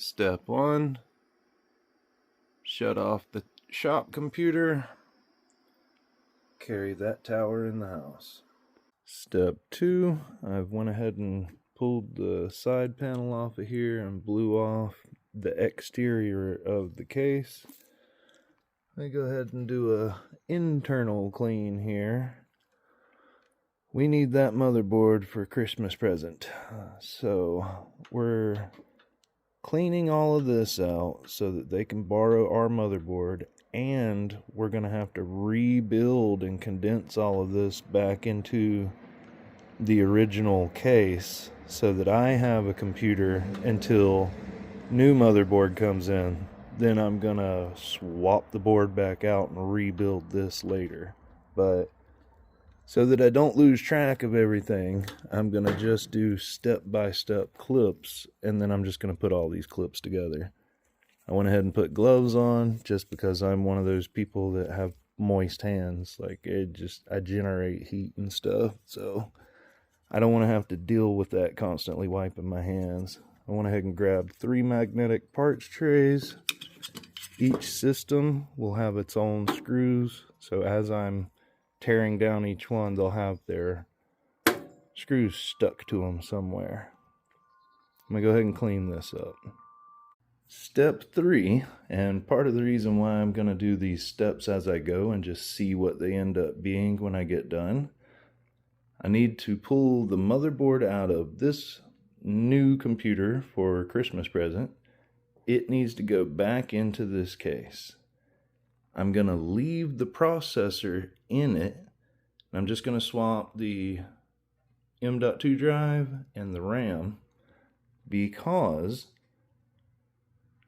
Step 1, shut off the shop computer, carry that tower in the house. Step 2, I've went ahead and pulled the side panel off of here and blew off the exterior of the case. I go ahead and do a internal clean here. We need that motherboard for a Christmas present. So we're cleaning all of this out so that they can borrow our motherboard, and we're going to have to rebuild and condense all of this back into the original case so that I have a computer until new motherboard comes in. Then I'm going to swap the board back out and rebuild this later. But so that I don't lose track of everything, I'm going to just do step-by-step clips, and then I'm just going to put all these clips together. I went ahead and put gloves on just because I'm one of those people that have moist hands. Like, I generate heat and stuff, so I don't want to have to deal with that constantly wiping my hands. I went ahead and grabbed 3 magnetic parts trays. Each system will have its own screws, so as I'm tearing down each one, they'll have their screws stuck to them somewhere. I'm gonna go ahead and clean this up. Step 3, and part of the reason why I'm gonna do these steps as I go and just see what they end up being when I get done, I need to pull the motherboard out of this new computer for Christmas present. It needs to go back into this case. I'm going to leave the processor in it. I'm just going to swap the M.2 drive and the RAM because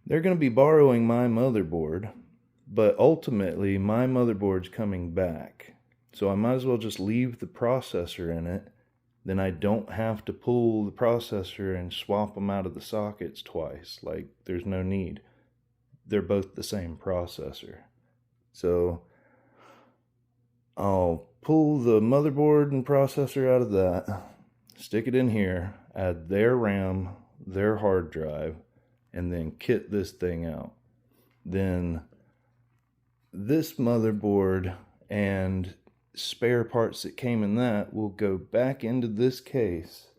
they're going to be borrowing my motherboard, but ultimately my motherboard's coming back. So I might as well just leave the processor in it. Then I don't have to pull the processor and swap them out of the sockets twice. Like, there's no need. They're both the same processor. So I'll pull the motherboard and processor out of that, stick it in here, add their RAM, their hard drive, and then kit this thing out. Then this motherboard and spare parts that came in that will go back into this case,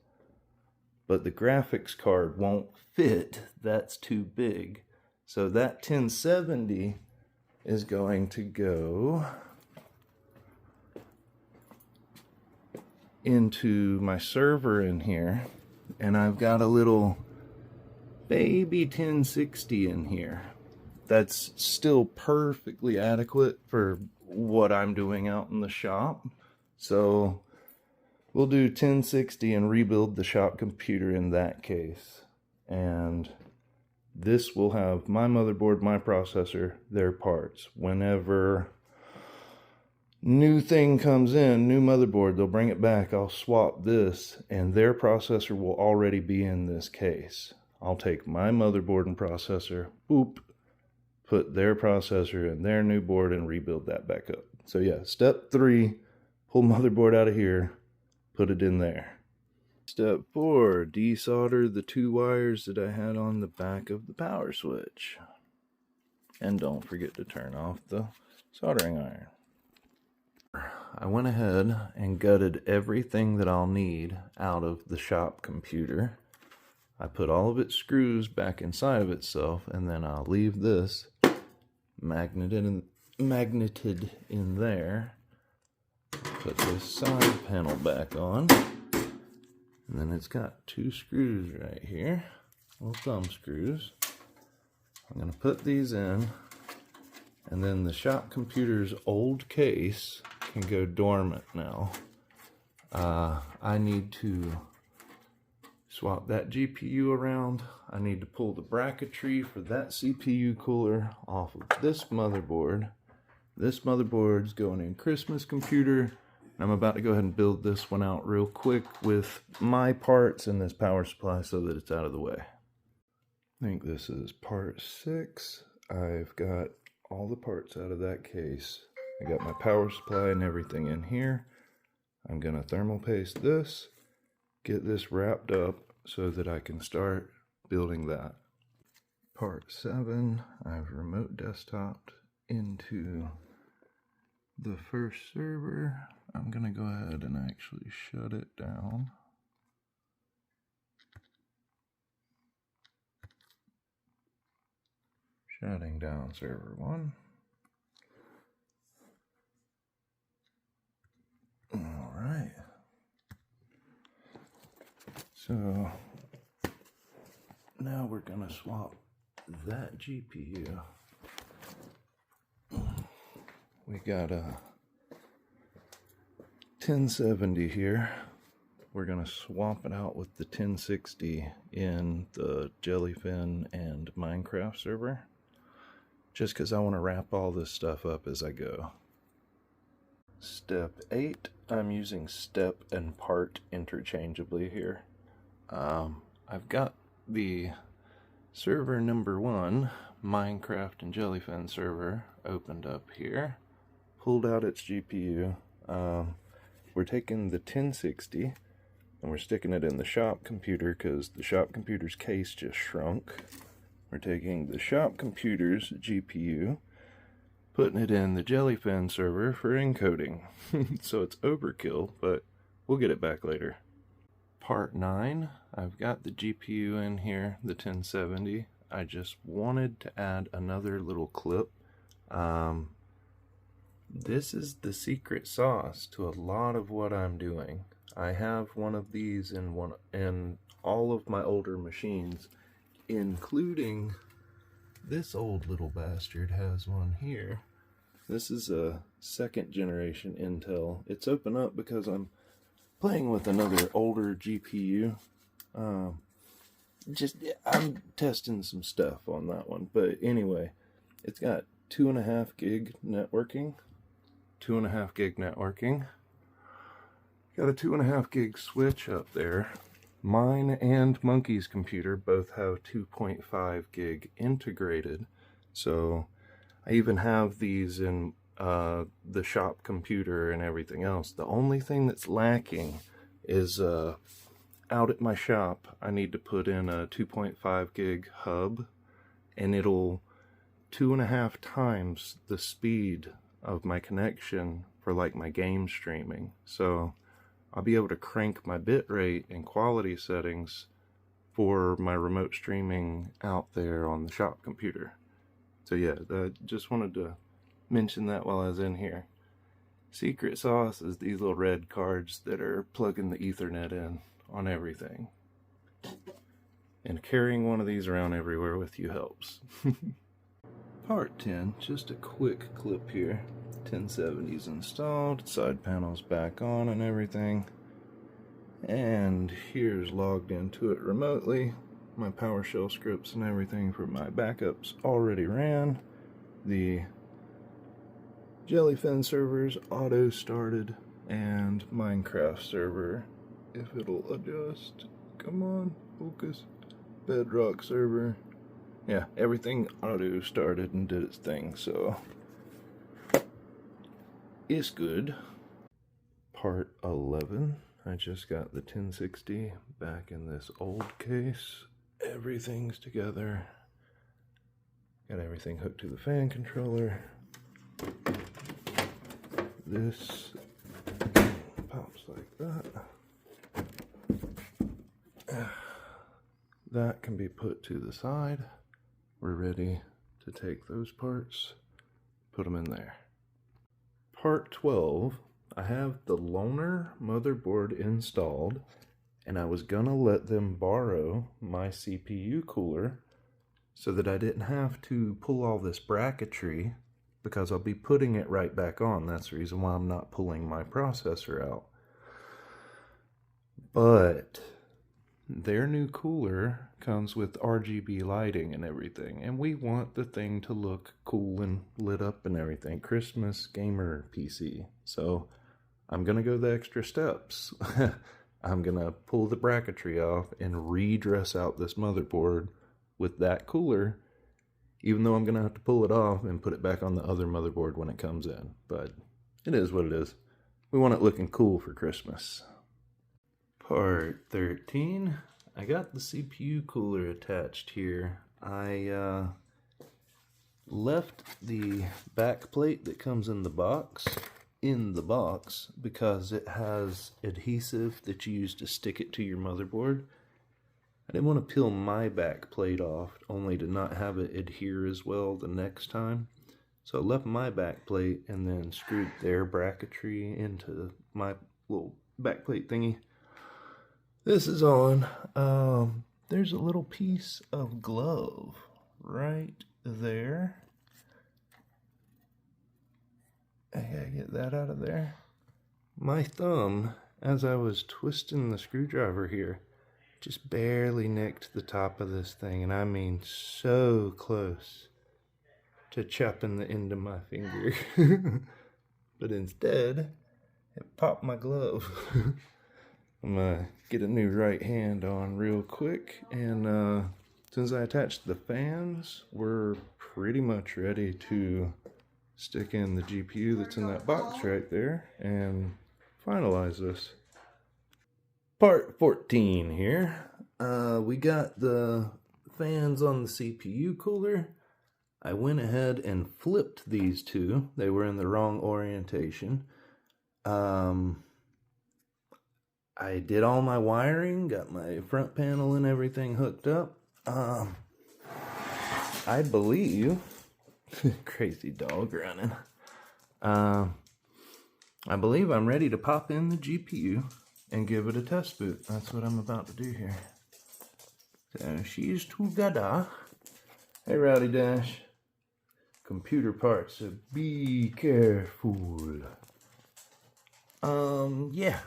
but the graphics card won't fit. That's too big. So that 1070 is going to go into my server in here, and I've got a little baby 1060 in here that's still perfectly adequate for what I'm doing out in the shop. So we'll do 1060 and rebuild the shop computer in that case, and this will have my motherboard, my processor, their parts. Whenever new thing comes in, new motherboard, they'll bring it back. I'll swap this, and their processor will already be in this case. I'll take my motherboard and processor, boop, put their processor in their new board and rebuild that back up. So yeah, step 3, pull motherboard out of here, put it in there. Step 4, desolder the 2 wires that I had on the back of the power switch. And don't forget to turn off the soldering iron. I went ahead and gutted everything that I'll need out of the shop computer. I put all of its screws back inside of itself, and then I'll leave this magneted in there. Put this side panel back on. And then it's got 2 screws right here, little thumb screws. I'm going to put these in, and then the shop computer's old case can go dormant now. I need to swap that GPU around. I need to pull the bracketry for that CPU cooler off of this motherboard. This motherboard's going in Christmas computer. I'm about to go ahead and build this one out real quick with my parts and this power supply so that it's out of the way. I think this is part 6. I've got all the parts out of that case. I got my power supply and everything in here. I'm going to thermal paste this, get this wrapped up so that I can start building that. Part 7, I've remote desktoped into the first server. I'm going to go ahead and actually shut it down. Shutting down server 1. Alright. So now we're going to swap that GPU. We got a 1070 here. We're going to swap it out with the 1060 in the Jellyfin and Minecraft server, just because I want to wrap all this stuff up as I go. Step 8, I'm using step and part interchangeably here. I've got the server number 1, Minecraft and Jellyfin server, opened up here, pulled out its GPU. We're taking the 1060 and we're sticking it in the shop computer because the shop computer's case just shrunk. We're taking the shop computer's GPU, putting it in the Jellyfin server for encoding. So it's overkill, but we'll get it back later. Part 9, I've got the GPU in here, the 1070. I just wanted to add another little clip. This is the secret sauce to a lot of what I'm doing. I have one of these in all of my older machines, including this old little bastard has one here. This is a 2nd generation Intel. It's open up because I'm playing with another older GPU. I'm testing some stuff on that one. But anyway, it's got 2.5 gig networking. 2.5 gig networking. Got a 2.5 gig switch up there. Mine and Monkey's computer both have 2.5 gig integrated. So I even have these in the shop computer and everything else. The only thing that's lacking is out at my shop I need to put in a 2.5 gig hub, and it'll 2.5 times the speed of my connection for like my game streaming. So I'll be able to crank my bitrate and quality settings for my remote streaming out there on the shop computer. So yeah, I just wanted to mention that while I was in here. Secret sauce is these little red cards that are plugging the Ethernet in on everything. And carrying one of these around everywhere with you helps. Part 10, just a quick clip here. 1070's installed, side panel's back on and everything. And here's logged into it remotely. My PowerShell scripts and everything for my backups already ran. The Jellyfin server's auto started, and Minecraft server, if it'll adjust, come on, focus, Bedrock server. Yeah, everything auto started and did its thing, so it's good. Part 11, I just got the 1060 back in this old case. Everything's together. Got everything hooked to the fan controller. This pops like that. That can be put to the side. We're ready to take those parts, put them in there. Part 12, I have the loaner motherboard installed, and I was gonna let them borrow my CPU cooler so that I didn't have to pull all this bracketry, because I'll be putting it right back on. That's the reason why I'm not pulling my processor out. But their new cooler comes with RGB lighting and everything, and we want the thing to look cool and lit up and everything. Christmas gamer PC. So I'm gonna go the extra steps. I'm gonna pull the bracketry off and redress out this motherboard with that cooler, even though I'm gonna have to pull it off and put it back on the other motherboard when it comes in. But it is what it is. We want it looking cool for Christmas. Part 13, I got the CPU cooler attached here. I left the back plate that comes in the box because it has adhesive that you use to stick it to your motherboard. I didn't want to peel my back plate off only to not have it adhere as well the next time. So I left my back plate and then screwed their bracketry into my little back plate thingy. This is on. There's a little piece of glove right there. I gotta get that out of there. My thumb, as I was twisting the screwdriver here, just barely nicked the top of this thing, and I mean so close to chopping the end of my finger. But instead, it popped my glove. I'm gonna get a new right hand on real quick, and since I attached the fans, we're pretty much ready to stick in the GPU that's in that box right there and finalize this. Part 14 here. We got the fans on the CPU cooler. I went ahead and flipped these two. They were in the wrong orientation. I did all my wiring, got my front panel and everything hooked up. I believe crazy dog running. I believe I'm ready to pop in the GPU and give it a test boot. That's what I'm about to do here. So she's together. Hey, Rowdy Dash. Computer parts, so be careful. Yeah.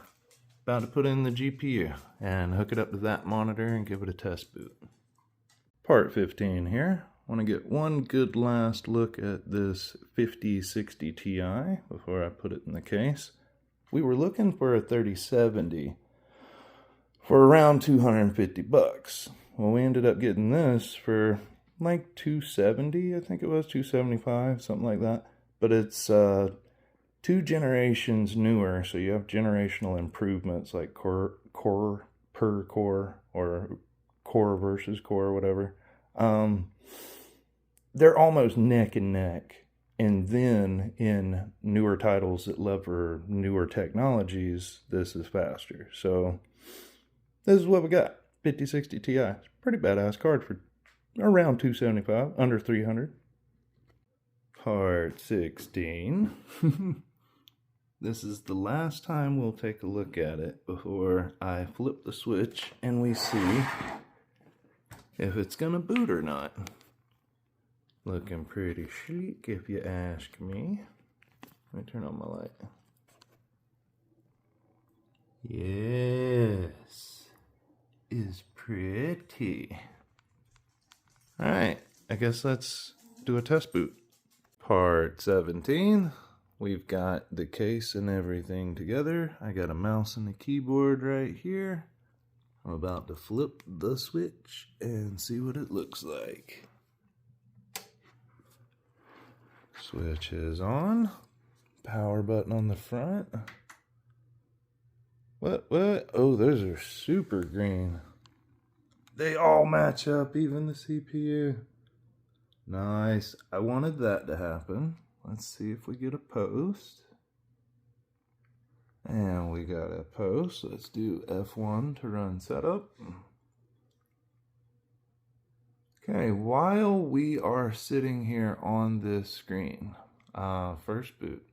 About to put in the GPU and hook it up to that monitor and give it a test boot. Part 15 here. I want to get one good last look at this 5060 Ti before I put it in the case. We were looking for a 3070 for around 250 bucks. Well, we ended up getting this for like 270, I think it was 275, something like that. But it's 2 generations newer, so you have generational improvements like core per core or core versus core, whatever. They're almost neck and neck. And then in newer titles that lever newer technologies, this is faster. So this is what we got. 5060 Ti. It's a pretty badass card for around 275, under 300. Part 16. This is the last time we'll take a look at it before I flip the switch and we see if it's gonna boot or not. Looking pretty sleek if you ask me. Let me turn on my light. Yes, is pretty. Alright, I guess let's do a test boot. Part 17. We've got the case and everything together. I got a mouse and a keyboard right here. I'm about to flip the switch and see what it looks like. Switch is on. Power button on the front. What? Oh, those are super green. They all match up, even the CPU. Nice. I wanted that to happen. Let's see if we get a post. And we got a post. Let's do F1 to run setup. Okay, while we are sitting here on this screen, first boot,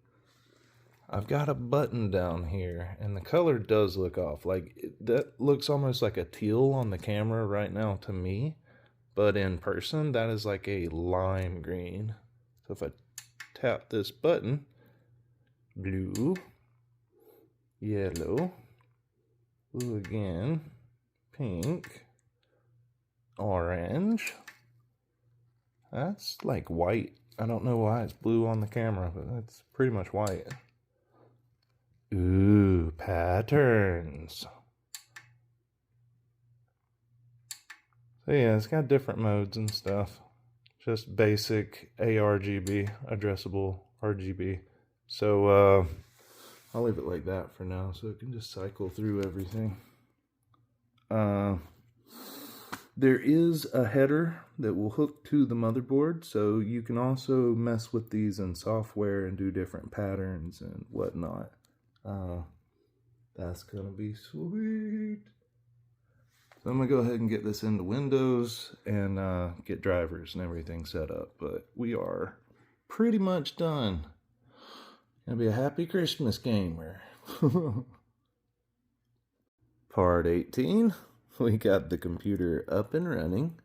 I've got a button down here, and the color does look off. Like, that looks almost like a teal on the camera right now to me, but in person, that is like a lime green. So if I tap this button, blue, yellow, blue again, pink, orange. That's like white. I don't know why it's blue on the camera, but that's pretty much white. Ooh, patterns. So yeah, it's got different modes and stuff. Just basic ARGB, addressable RGB. So I'll leave it like that for now so it can just cycle through everything. There is a header that will hook to the motherboard, so you can also mess with these in software and do different patterns and whatnot. That's gonna be sweet. So I'm gonna go ahead and get this into Windows and get drivers and everything set up, but we are pretty much done. Gonna be a happy Christmas gamer. Part 18. We got the computer up and running.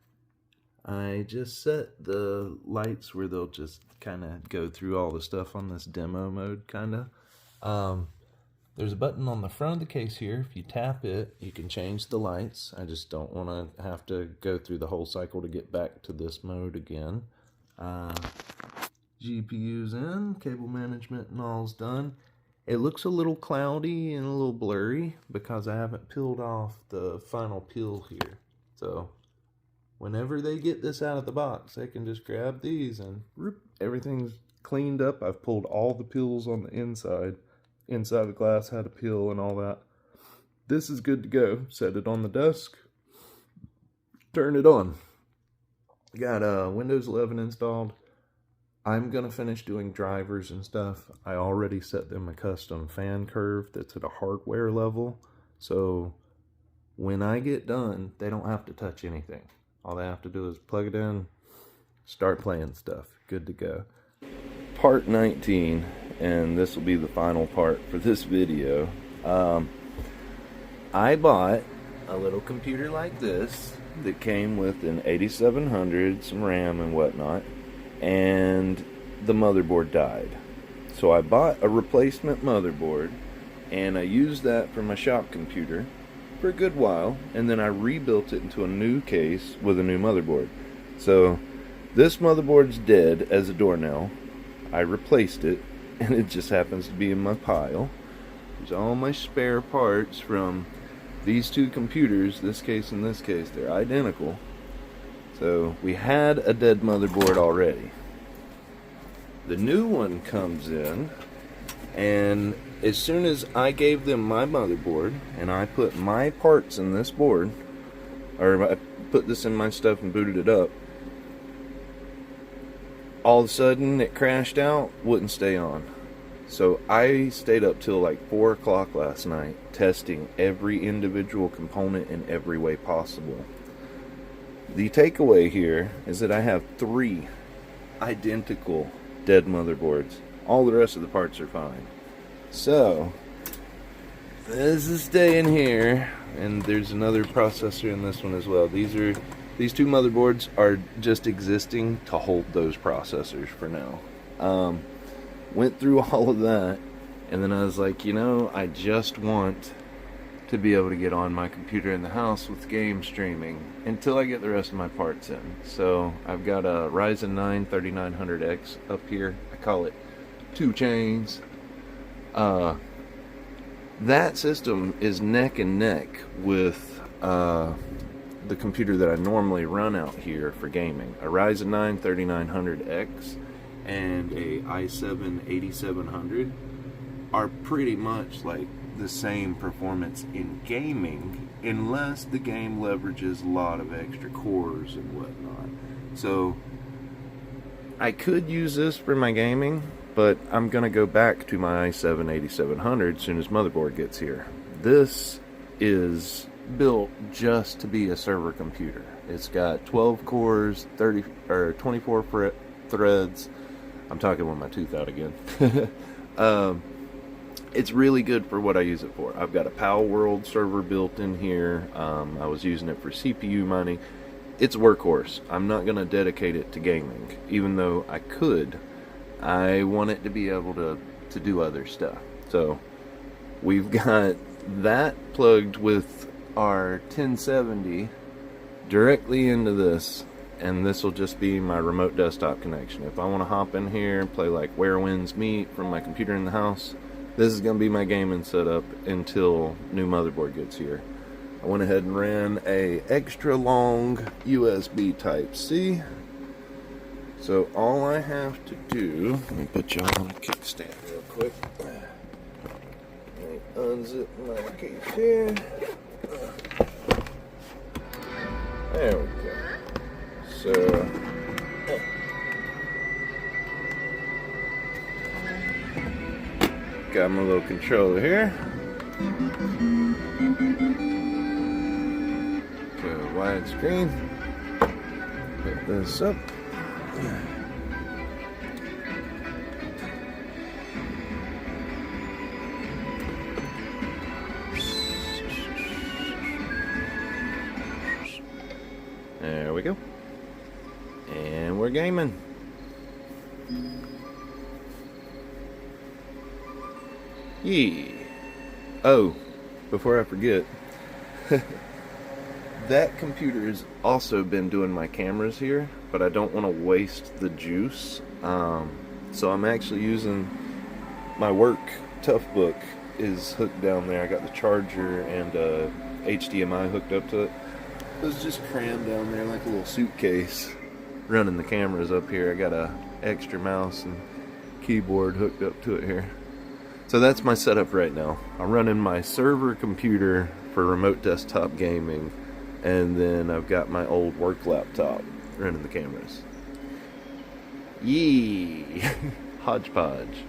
I just set the lights where they'll just kind of go through all the stuff on this demo mode, kind of. There's a button on the front of the case here. If you tap it, you can change the lights. I just don't want to have to go through the whole cycle to get back to this mode again. GPU's in, cable management and all's done. It looks a little cloudy and a little blurry because I haven't peeled off the final peel here. So whenever they get this out of the box, they can just grab these and whoop, everything's cleaned up. I've pulled all the peels on the inside. Inside the glass had a peel and all that. This is good to go. Set it on the desk. Turn it on. Got Windows 11 installed. I'm going to finish doing drivers and stuff. I already set them a custom fan curve that's at a hardware level. So when I get done, they don't have to touch anything. All they have to do is plug it in, start playing stuff. Good to go. Part 19, and this will be the final part for this video. I bought a little computer like this that came with an 8700, some RAM and whatnot, and the motherboard died. So I bought a replacement motherboard, and I used that for my shop computer for a good while, and then I rebuilt it into a new case with a new motherboard. So this motherboard's dead as a doornail. I replaced it, and it just happens to be in my pile. There's all my spare parts from these two computers, this case and this case. They're identical. So we had a dead motherboard already. The new one comes in, and as soon as I gave them my motherboard and I put my parts in this board, or I put this in my stuff and booted it up, all of a sudden it crashed out, wouldn't stay on. So I stayed up till like 4 o'clock last night testing every individual component in every way possible. The takeaway here is that I have 3 identical dead motherboards. All the rest of the parts are fine. So this is staying here, and there's another processor in this one as well. These 2 motherboards are just existing to hold those processors for now. Went through all of that, and then I was like, you know, I just want to be able to get on my computer in the house with game streaming until I get the rest of my parts in. So I've got a Ryzen 9 3900X up here. I call it 2 chains. That system is neck and neck with the computer that I normally run out here for gaming. A Ryzen 9 3900X and a i7 8700 are pretty much like the same performance in gaming, unless the game leverages a lot of extra cores and whatnot. So I could use this for my gaming, but I'm gonna go back to my i7 8700 as soon as motherboard gets here. This is built just to be a server computer. It's got 12 cores, 24 threads. I'm talking with my tooth out again. It's really good for what I use it for. I've got a Pal World server built in here. I was using it for CPU mining. It's a workhorse. I'm not going to dedicate it to gaming, even though I could. I want it to be able to do other stuff. So we've got that plugged with our 1070 directly into this, and this will just be my remote desktop connection. If I want to hop in here and play like Where Winds Meet from my computer in the house, this is going to be my gaming setup until new motherboard gets here. I went ahead and ran a extra long USB Type-C. So all I have to do, let me put you on a kickstand real quick. Let me unzip my case here. There we go. So, got my little controller here. Go widescreen. Put this up. There we go. And we're gaming. Yee. Oh, before I forget, that computer has also been doing my cameras here, but I don't want to waste the juice. So I'm actually using my work Toughbook is hooked down there. I got the charger and HDMI hooked up to it. It was just crammed down there like a little suitcase. Running the cameras up here. I got a extra mouse and keyboard hooked up to it here. So that's my setup right now. I'm running my server computer for remote desktop gaming, and then I've got my old work laptop running the cameras. Yee! Hodgepodge.